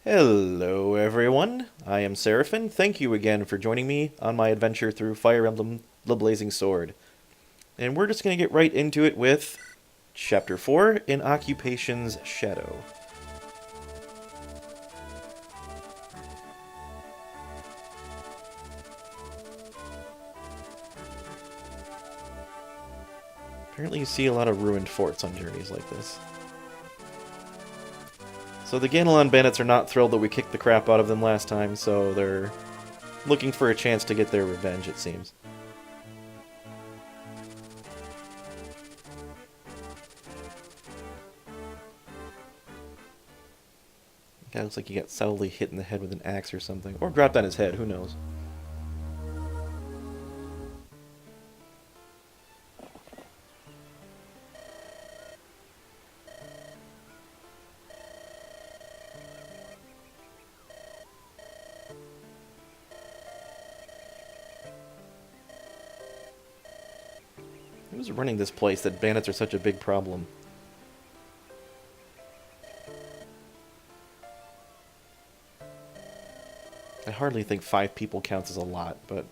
Hello, everyone. I am Seraphin. Thank you again for joining me on my adventure through Fire Emblem The Blazing Sword. And we're just going to get right into it with Chapter 4 in Occupation's Shadow. Apparently, you see a lot of ruined forts on journeys like this. So the Ganelon bandits are not thrilled that we kicked the crap out of them last time, so they're looking for a chance to get their revenge, it seems. Guy looks like he got solidly hit in the head with an axe or something. Or dropped on his head, who knows. Who's running this place that bandits are such a big problem? I hardly think 5 people counts as a lot, but...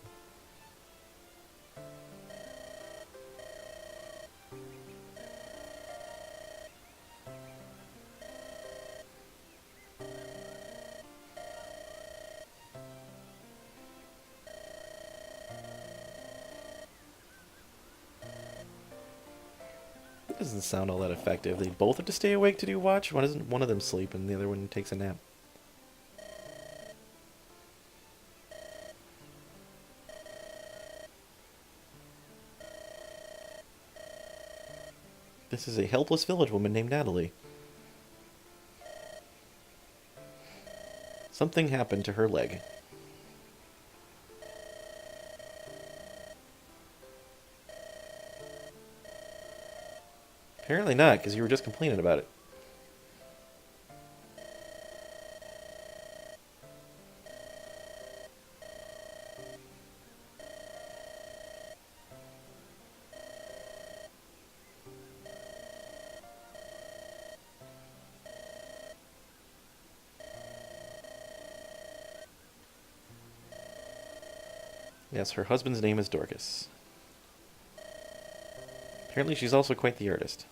That doesn't sound all that effective. They both have to stay awake to do watch? Why doesn't one of them sleep and the other one takes a nap? This is a helpless village woman named Natalie. Something happened to her leg. Apparently not, because you were just complaining about it. Yes, her husband's name is Dorcas. Apparently she's also quite the artist.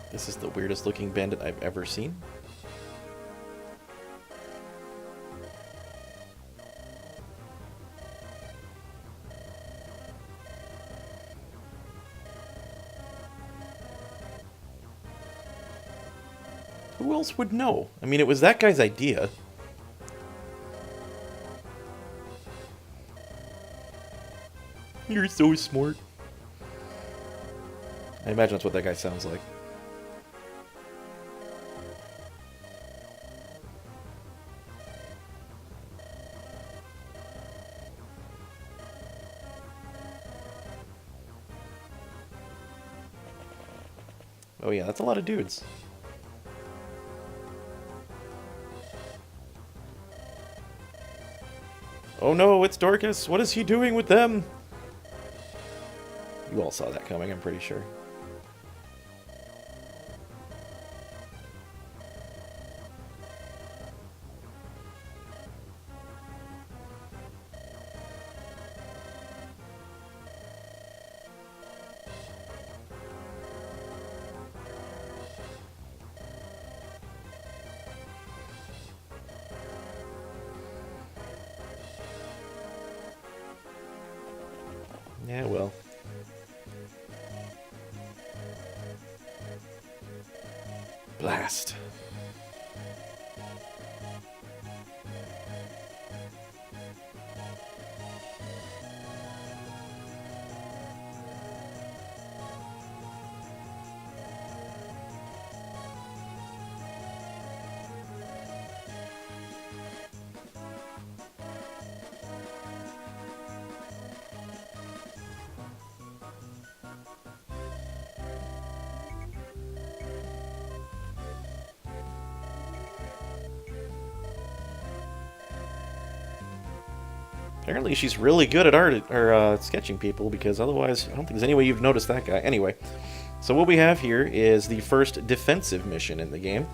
This is the weirdest looking bandit I've ever seen. Who else would know? I mean, it was that guy's idea. You're so smart. I imagine that's what that guy sounds like. Oh yeah, that's a lot of dudes. Oh no, it's Dorcas! What is he doing with them? You all saw that coming, I'm pretty sure. Yeah, well. Blast. Apparently she's really good at art or sketching people, because otherwise I don't think there's any way you've noticed that guy. Anyway, so what we have here is the first defensive mission in the game.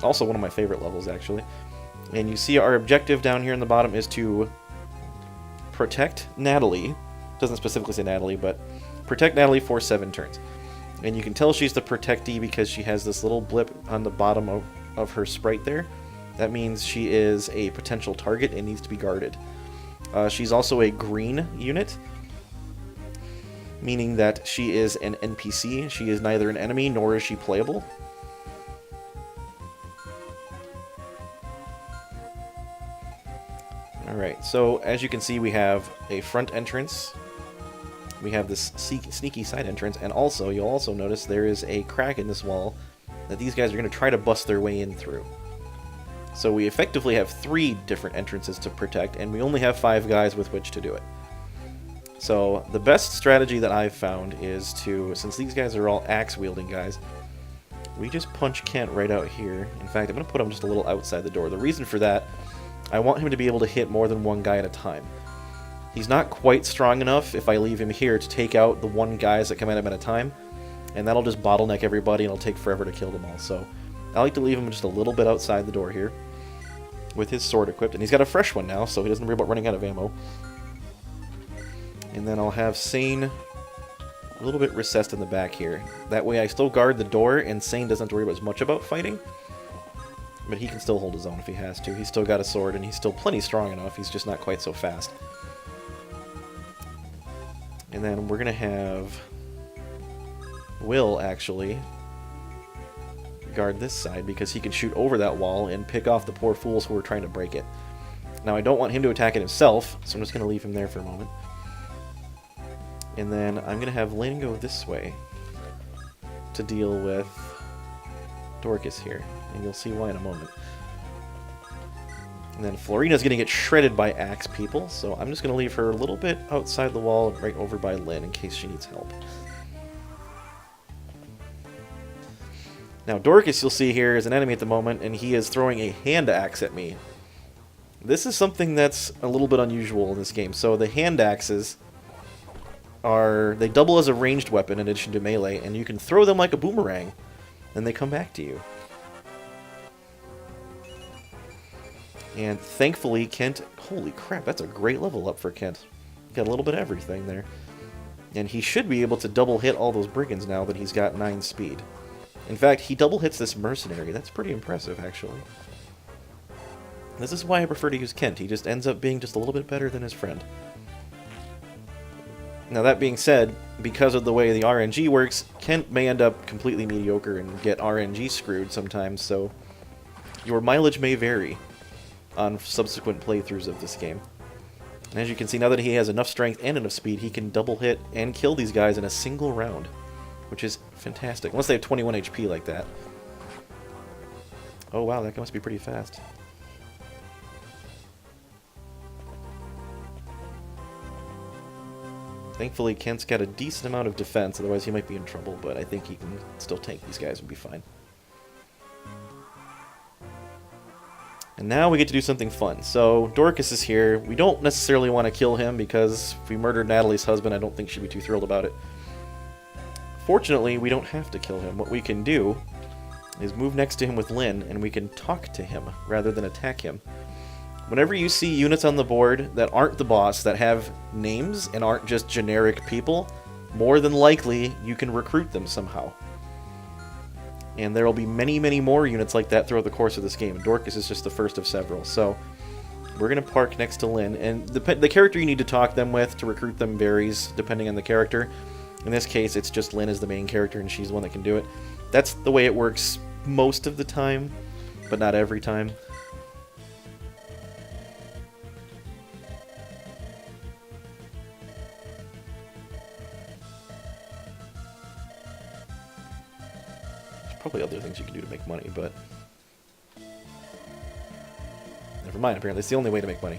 Also one of my favorite levels, actually. And you see our objective down here in the bottom is to protect Natalie. Doesn't specifically say Natalie, but protect Natalie for 7 turns. And you can tell she's the protectee because she has this little blip on the bottom of her sprite there. That means she is a potential target and needs to be guarded. She's also a green unit, meaning that she is an NPC. She is neither an enemy nor is she playable. Alright, so as you can see, we have a front entrance. We have this sneaky side entrance, and also, you'll also notice there is a crack in this wall that these guys are going to try to bust their way in through. So we effectively have 3 different entrances to protect, and we only have 5 guys with which to do it. So the best strategy that I've found is to, since these guys are all axe-wielding guys, we just punch Kent right out here. In fact, I'm going to put him just a little outside the door. The reason for that, I want him to be able to hit more than one guy at a time. He's not quite strong enough if I leave him here to take out the 1 guys that come at him at a time, and that'll just bottleneck everybody and it'll take forever to kill them all. So I like to leave him just a little bit outside the door here with his sword equipped, and he's got a fresh one now, so he doesn't worry about running out of ammo. And then I'll have Sane a little bit recessed in the back here. That way I still guard the door, and Sane doesn't have to worry about as much about fighting, but he can still hold his own if he has to. He's still got a sword, and he's still plenty strong enough. He's just not quite so fast. And then we're going to have Will, actually, guard this side, because he can shoot over that wall and pick off the poor fools who are trying to break it. Now, I don't want him to attack it himself, so I'm just going to leave him there for a moment. And then I'm going to have Lynn go this way to deal with Dorcas here, and you'll see why in a moment. And then Florina's going to get shredded by axe people, so I'm just going to leave her a little bit outside the wall right over by Lynn in case she needs help. Now Dorcas, you'll see here, is an enemy at the moment, and he is throwing a hand axe at me. This is something that's a little bit unusual in this game. So the hand axes they double as a ranged weapon in addition to melee, and you can throw them like a boomerang, and they come back to you. And thankfully, Kent... Holy crap, that's a great level up for Kent. Got a little bit of everything there. And he should be able to double hit all those brigands now that he's got 9 speed. In fact, he double hits this mercenary. That's pretty impressive, actually. This is why I prefer to use Kent. He just ends up being just a little bit better than his friend. Now, that being said, because of the way the RNG works, Kent may end up completely mediocre and get RNG screwed sometimes, so your mileage may vary on subsequent playthroughs of this game. And as you can see, now that he has enough strength and enough speed, he can double hit and kill these guys in a single round, which is fantastic, once they have 21 HP like that. Oh wow, that must be pretty fast. Thankfully, Kent's got a decent amount of defense, otherwise he might be in trouble, but I think he can still tank these guys and be fine. And now we get to do something fun. So, Dorcas is here. We don't necessarily want to kill him, because if we murdered Natalie's husband, I don't think she'd be too thrilled about it. Fortunately, we don't have to kill him. What we can do is move next to him with Lynn, and we can talk to him rather than attack him. Whenever you see units on the board that aren't the boss, that have names and aren't just generic people, more than likely you can recruit them somehow. And there will be many, many more units like that throughout the course of this game. Dorcas is just the first of several. So we're going to park next to Lynn. And the character you need to talk them with to recruit them varies depending on the character. In this case, it's just Lynn is the main character, and she's the one that can do it. That's the way it works most of the time, but not every time. Probably other things you can do to make money, but never mind, apparently it's the only way to make money.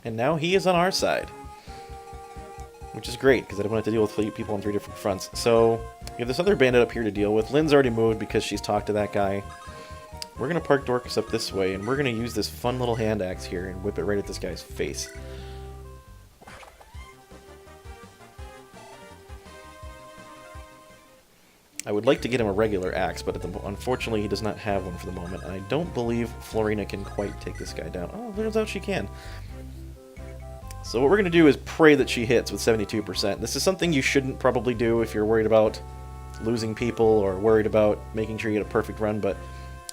And now he is on our side. Which is great, because I don't have to deal with people on 3 different fronts. So, we have this other bandit up here to deal with. Lynn's already moved because she's talked to that guy. We're going to park Dorcas up this way, and we're going to use this fun little hand axe here and whip it right at this guy's face. I would like to get him a regular axe, but unfortunately he does not have one for the moment. And I don't believe Florina can quite take this guy down. Oh, turns out she can. So what we're going to do is pray that she hits with 72%. This is something you shouldn't probably do if you're worried about losing people or worried about making sure you get a perfect run, but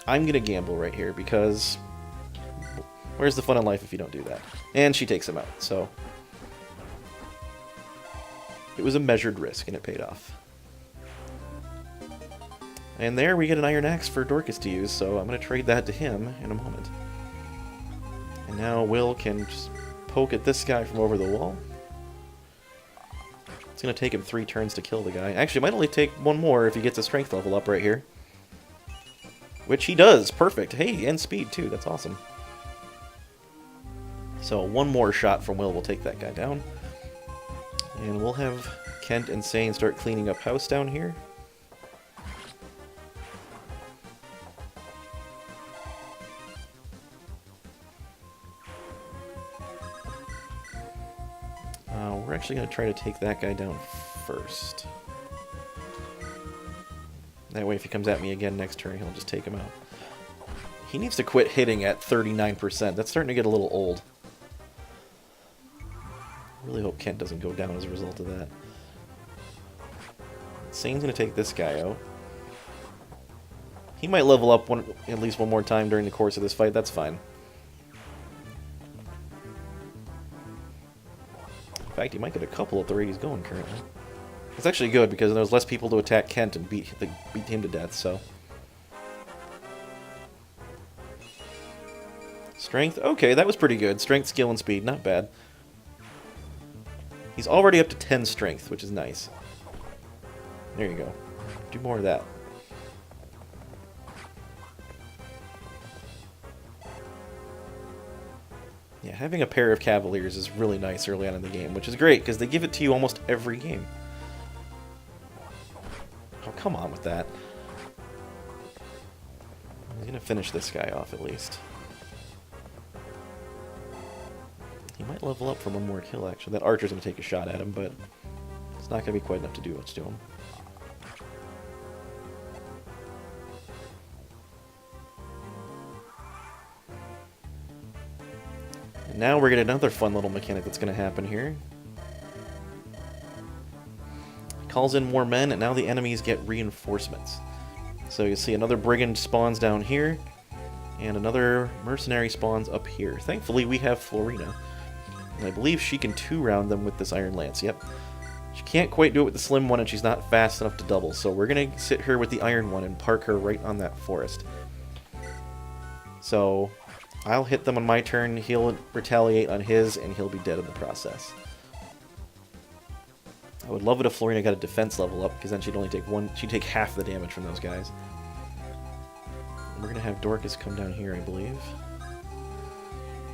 I'm going to gamble right here because where's the fun in life if you don't do that? And she takes him out, so it was a measured risk and it paid off. And there we get an iron axe for Dorcas to use, so I'm going to trade that to him in a moment. And now Will can just poke at this guy from over the wall. It's going to take him 3 turns to kill the guy. Actually, it might only take 1 more if he gets a strength level up right here. Which he does. Perfect. Hey, and speed too. That's awesome. So 1 more shot from Will will take that guy down. And we'll have Kent and Sane start cleaning up house down here. We're actually going to try to take that guy down first. That way if he comes at me again next turn, he'll just take him out. He needs to quit hitting at 39%. That's starting to get a little old. I really hope Kent doesn't go down as a result of that. Sane's going to take this guy out. He might level up at least one more time during the course of this fight. That's fine. In fact, he might get a couple at the rate he's going currently. It's actually good because there's less people to attack Kent and beat him to death, so. Strength? Okay, that was pretty good. Strength, skill, and speed. Not bad. He's already up to 10 strength, which is nice. There you go. Do more of that. Yeah, having a pair of Cavaliers is really nice early on in the game, which is great, because they give it to you almost every game. Oh, come on with that. He's going to finish this guy off, at least. He might level up for 1 more kill, actually. That archer's going to take a shot at him, but it's not going to be quite enough to do much to him. And now we're getting another fun little mechanic that's going to happen here. Calls in more men, and now the enemies get reinforcements. So you see another brigand spawns down here, and another mercenary spawns up here. Thankfully, we have Florina, and I believe she can 2-round them with this iron lance. Yep. She can't quite do it with the slim one, and she's not fast enough to double, so we're going to sit her with the iron one and park her right on that forest. So I'll hit them on my turn, he'll retaliate on his, and he'll be dead in the process. I would love it if Florina got a defense level up, because then she'd only take she'd take half the damage from those guys. And we're going to have Dorcas come down here, I believe.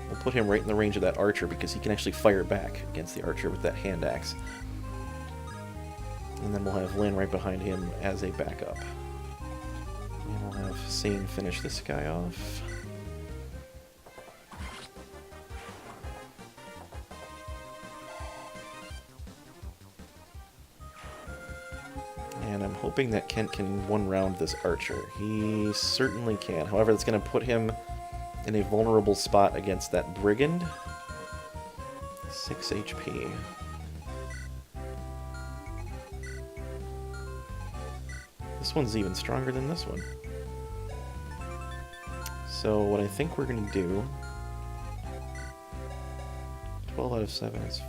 We'll put him right in the range of that archer, because he can actually fire back against the archer with that hand axe. And then we'll have Lynn right behind him as a backup. And we'll have Sane finish this guy off. And I'm hoping that Kent can 1-round this archer. He certainly can. However, that's going to put him in a vulnerable spot against that brigand. 6 HP. This one's even stronger than this one. So what I think we're going to do... 12 out of 7 is 5,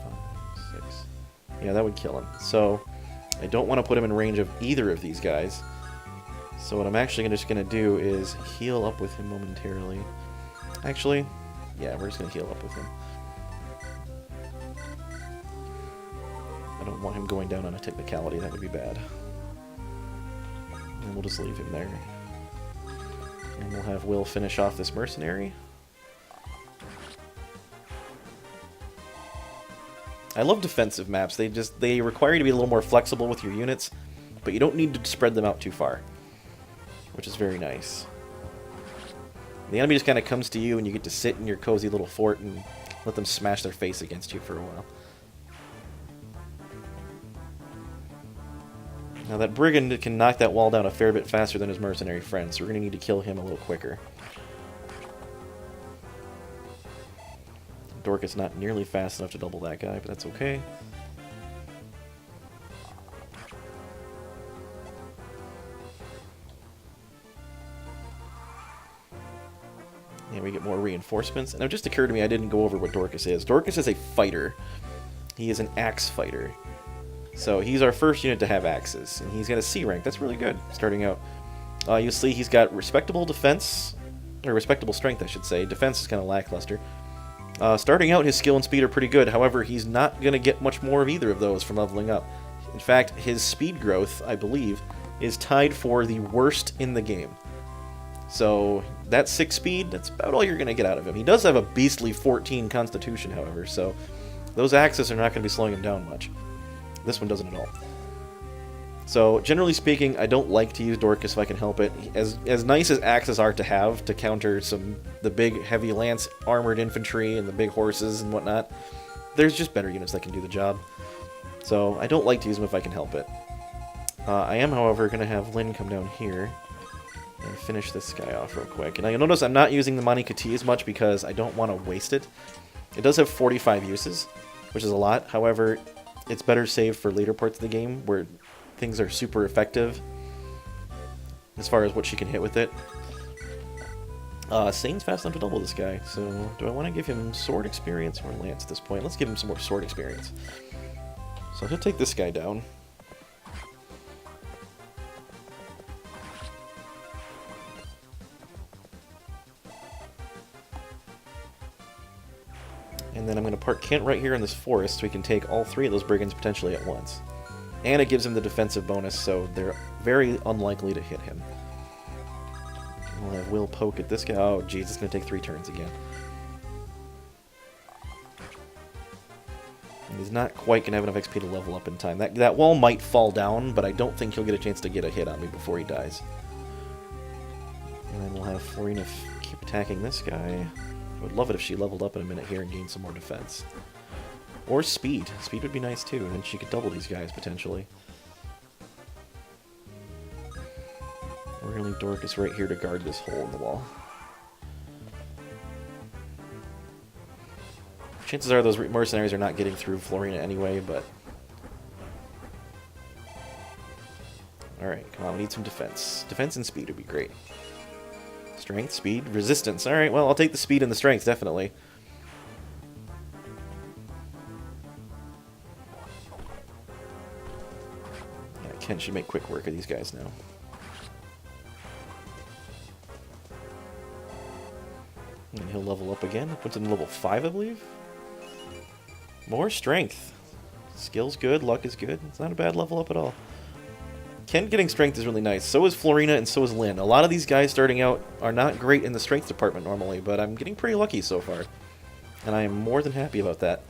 6. Yeah, that would kill him. So I don't want to put him in range of either of these guys. So what I'm actually just going to do is heal up with him momentarily. Actually, yeah, we're just going to heal up with him. I don't want him going down on a technicality. That would be bad. And we'll just leave him there. And we'll have Will finish off this mercenary. I love defensive maps. They require you to be a little more flexible with your units, but you don't need to spread them out too far, which is very nice. The enemy just kind of comes to you, and you get to sit in your cozy little fort and let them smash their face against you for a while. Now that brigand can knock that wall down a fair bit faster than his mercenary friend, so we're going to need to kill him a little quicker. Dorcas not nearly fast enough to double that guy, but that's okay. And we get more reinforcements. And it just occurred to me I didn't go over what Dorcas is. Dorcas is a fighter. He is an axe fighter. So he's our first unit to have axes, and he's got a C rank. That's really good, starting out. You'll see he's got respectable defense, or respectable strength, I should say. Defense is kind of lackluster. Starting out, his skill and speed are pretty good. However, he's not going to get much more of either of those from leveling up. In fact, his speed growth, I believe, is tied for the worst in the game. So that 6 speed, that's about all you're going to get out of him. He does have a beastly 14 constitution, however, so those axes are not going to be slowing him down much. This one doesn't at all. So, generally speaking, I don't like to use Dorcas if I can help it. As nice as axes are to have to counter the big heavy lance armored infantry and the big horses and whatnot, there's just better units that can do the job. So, I don't like to use them if I can help it. I am, however, going to have Lynn come down here and finish this guy off real quick. And now you'll notice I'm not using the Mani Kuti as much because I don't want to waste it. It does have 45 uses, which is a lot. However, it's better saved for later parts of the game where things are super effective as far as what she can hit with it. Sane's fast enough to double this guy, so do I want to give him sword experience or lance at this point? Let's give him some more sword experience. So he'll take this guy down. And then I'm going to park Kent right here in this forest so we can take all 3 of those brigands potentially at once. And it gives him the defensive bonus, so they're very unlikely to hit him. We'll have Will poke at this guy. Oh, jeez, it's going to take 3 turns again. And he's not quite going to have enough XP to level up in time. That wall might fall down, but I don't think he'll get a chance to get a hit on me before he dies. And then we'll have Florina keep attacking this guy. I would love it if she leveled up in a minute here and gained some more defense. Or speed. Speed would be nice too, and then she could double these guys potentially. We're going to leave Dorcas right here to guard this hole in the wall. Chances are those mercenaries are not getting through Florina anyway, but... Alright, come on, we need some defense. Defense and speed would be great. Strength, speed, resistance. Alright, well, I'll take the speed and the strength, definitely. Yeah, Ken should make quick work of these guys now. And he'll level up again. Puts him level 5, I believe. More strength. Skill's good, luck is good. It's not a bad level up at all. Ken getting strength is really nice. So is Florina and so is Lynn. A lot of these guys starting out are not great in the strength department normally, but I'm getting pretty lucky so far. And I am more than happy about that.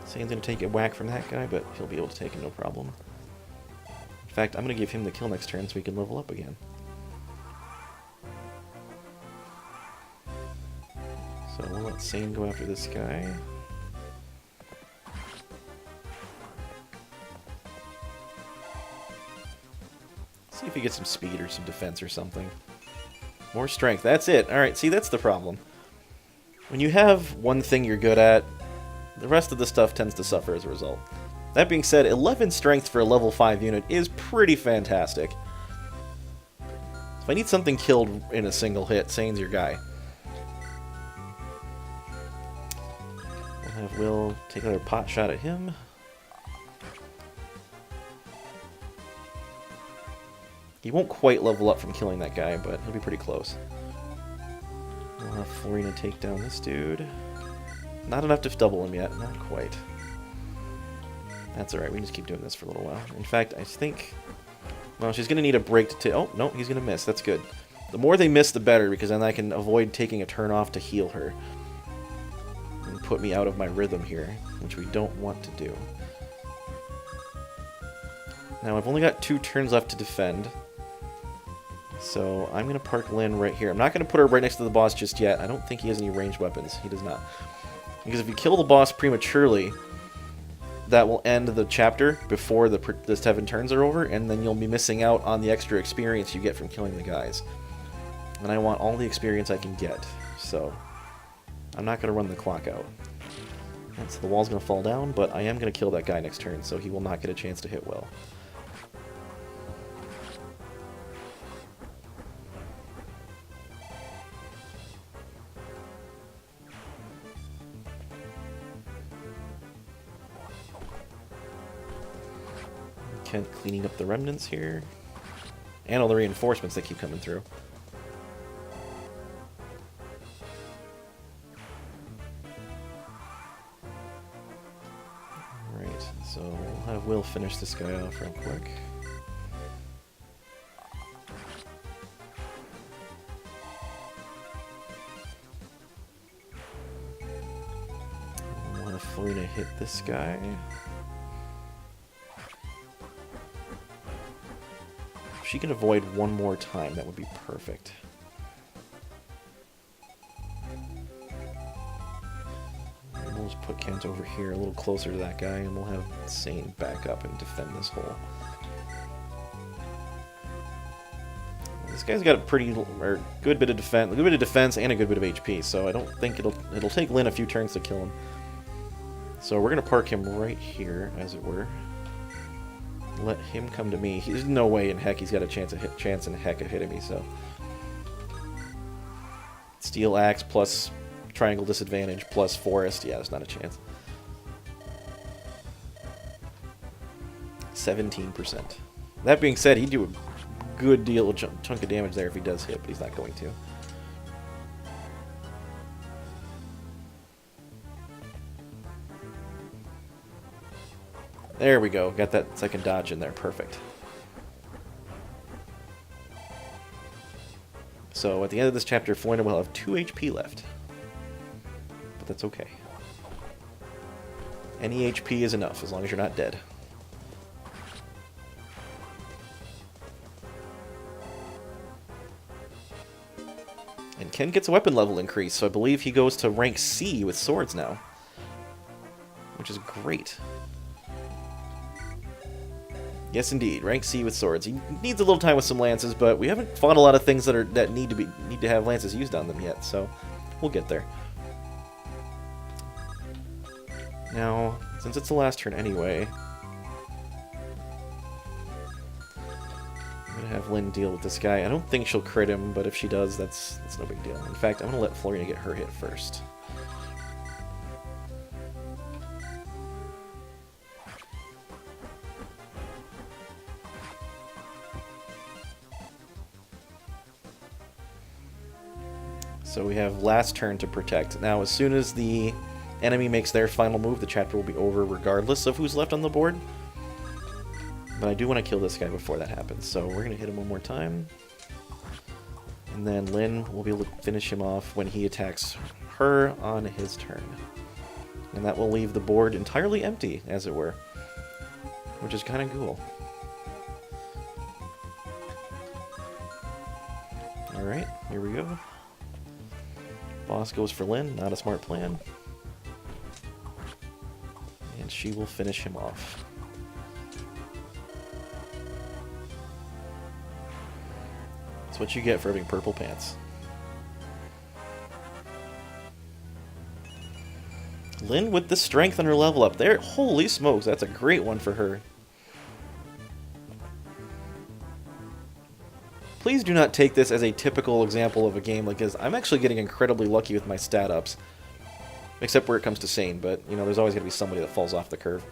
Sane's going to take a whack from that guy, but he'll be able to take him no problem. In fact, I'm going to give him the kill next turn so he can level up again. So we'll let Sane go after this guy. See if he gets some speed or some defense or something. More strength. That's it. Alright, see, that's the problem. When you have one thing you're good at, the rest of the stuff tends to suffer as a result. That being said, 11 strength for a level 5 unit is pretty fantastic. If I need something killed in a single hit, Sane's your guy. We'll have Will take another pot shot at him. He won't quite level up from killing that guy, but he'll be pretty close. We'll have Florina take down this dude. Not enough to double him yet, not quite. That's alright, we can just keep doing this for a little while. In fact, I think Well, she's going to need a break to... Oh, no, he's going to miss. That's good. The more they miss, the better, because then I can avoid taking a turn off to heal her. And put me out of my rhythm here, which we don't want to do. Now, I've only got 2 turns left to defend. So, I'm going to park Lynn right here. I'm not going to put her right next to the boss just yet. I don't think he has any ranged weapons. He does not. Because if you kill the boss prematurely, that will end the chapter before the 7 turns are over, and then you'll be missing out on the extra experience you get from killing the guys. And I want all the experience I can get, so I'm not going to run the clock out. And so the wall's going to fall down, but I am going to kill that guy next turn, so he will not get a chance to hit well. Kent cleaning up the remnants here. And all the reinforcements that keep coming through. Alright, so we'll have Will finish this guy off real quick. I want Florina hit this guy. If she can avoid one more time, that would be perfect. And we'll just put Kent over here a little closer to that guy, and we'll have Sane back up and defend this hole. This guy's got a pretty good bit of defense and a good bit of HP, so I don't think it'll take Lynn a few turns to kill him. So we're gonna park him right here, as it were. Let him come to me. There's no way in heck he's got a chance in heck of hitting me, so. Steel Axe plus Triangle Disadvantage plus Forest. Yeah, there's not a chance. 17%. That being said, he'd do a good deal of chunk of damage there if he does hit, but he's not going to. There we go. Got that second dodge in there. Perfect. So at the end of this chapter, Florina will have 2 HP left. But that's okay. Any HP is enough, as long as you're not dead. And Ken gets a weapon level increase, so I believe he goes to rank C with swords now. Which is great. Yes, indeed. Rank C with swords. He needs a little time with some lances, but we haven't fought a lot of things that need to have lances used on them yet, so we'll get there. Now, since it's the last turn anyway, I'm gonna have Lynn deal with this guy. I don't think she'll crit him, but if she does, that's no big deal. In fact, I'm gonna let Florina get her hit first. So we have last turn to protect. Now, as soon as the enemy makes their final move, the chapter will be over regardless of who's left on the board. But I do want to kill this guy before that happens, so we're going to hit him one more time. And then Lynn will be able to finish him off when he attacks her on his turn. And that will leave the board entirely empty, as it were. Which is kind of cool. Alright, here we go. Boss goes for Lynn, not a smart plan. And she will finish him off. That's what you get for having purple pants. Lynn with the strength on her level up there. Holy smokes, that's a great one for her. Please do not take this as a typical example of a game like this. I'm actually getting incredibly lucky with my stat ups. Except where it comes to Sane, but, you know, there's always going to be somebody that falls off the curve.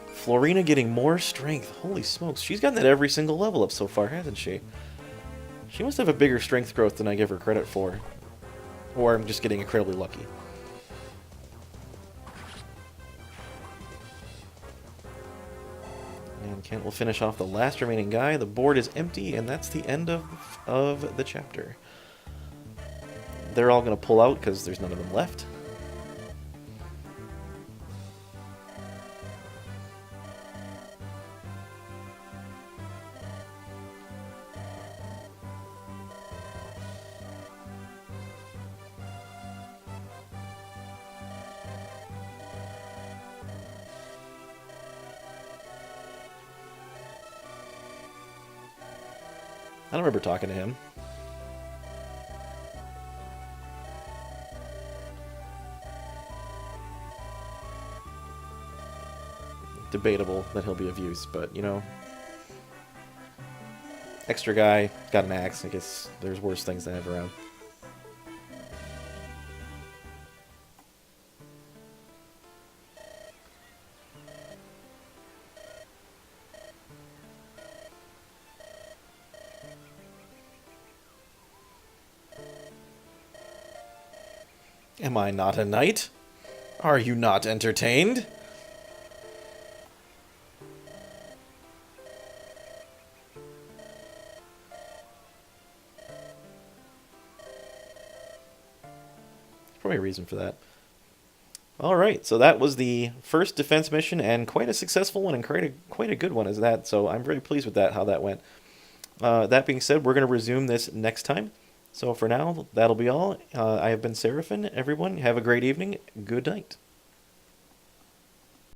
Florina getting more strength. Holy smokes, she's gotten that every single level up so far, hasn't she? She must have a bigger strength growth than I give her credit for. Or I'm just getting incredibly lucky. And Okay, we'll finish off the last remaining guy. The board is empty, and that's the end of the chapter. They're all going to pull out because there's none of them left. I don't remember talking to him. Debatable that he'll be of use, but, you know, extra guy, got an axe. I guess there's worse things to have around. Am I not a knight? Are you not entertained? Probably a reason for that. Alright, so that was the first defense mission, and quite a successful one, and quite a good one as that, so I'm very pleased with that, how that went. That being said, we're going to resume this next time. So for now, that'll be all. I have been Seraphin. Everyone, have a great evening. Good night.